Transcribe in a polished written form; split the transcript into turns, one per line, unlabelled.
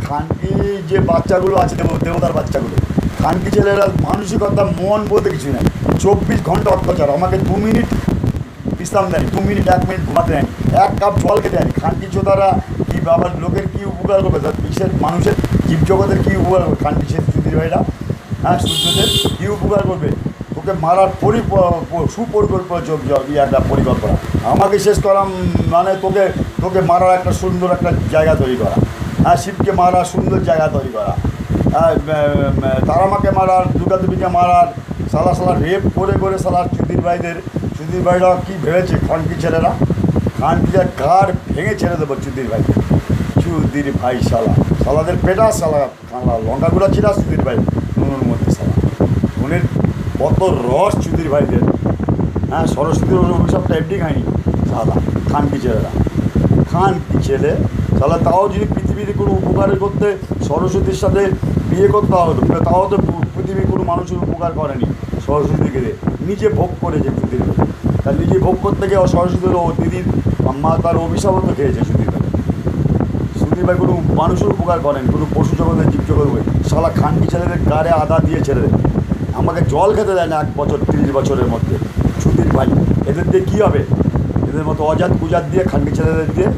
খানকি যে বাচ্চাগুলো আছে দেবতার বাচ্চাগুলো, খানকি ছেলেরা মানসিকতা মন বলতে কিছু নাই। 24 ঘন্টা অত্যাচার, আমাকে 2 মিনিট বিশ্রাম দেয়নি, 2 মিনিট 1 মিনিট ঘুমাতে দেয়নি, 1 কাপ জল খেতে দেয়নি। খানকি চোদারা কি বাবার লোকের কী উপকার করবে, বিশ্বের মানুষের জীবজগতের কী উপকার করবে খানকি সুধীর ভাইরা? হ্যাঁ, সূর্যদের কী উপকার করবে? তোকে মারার সুপরিকল্পনা একটা পরিকল্পনা, আমাকে শেষ করা মানে তোকে তোকে মারার একটা সুন্দর একটা জায়গা তৈরি করা। হ্যাঁ, শিবকে মারার সুন্দর জায়গা তৈরি করা, হ্যাঁ, তারামাকে মারার, দুর্গাদেবীকে মারার, সালা রেপ করে করে সুধীর ভাইরা কী ভেবেছে খানকি ছেলেরা? খানকিরা কার ভেঙে ছেড়ে দেবো সুধীর ভাই সালাদের পেটা লঙ্কাগুলো ছিলা সুধীর ভাই নুনের মধ্যে নুনের কত রস সুধীর ভাইদের। হ্যাঁ, সরস্বতীর অভিশাপটা এমনি খায়নি খানকি ছেলে তাও যদি পৃথিবীতে কোনো উপকার করতে সরস্বতীর সাথে বিয়ে করতে হতো, তাও তো পৃথিবীর কোনো মানুষের উপকার করেনি সরস্বতীকে, নিজে ভোগ করেছে সুধীর ভাই। তার নিজে ভোগ করতে গিয়ে সরস্বতীর দিদির মা তার অভিশাপও তো খেয়েছে সুধীর ভাই কোনো মানুষের উপকার করেন, কোনো পশু জগতের জীবজগৎ খানকি ছেলেদের গাড়ে আদা দিয়ে ছেড়ে দেয়। আমাকে জল খেতে দেয় না 1 বছর 30 বছরের মধ্যে সুধীর ভাই। এদের দিয়ে কী হবে? এদের মতো অজাত কুজাত দিয়ে খানকি ছেলেদের দিয়ে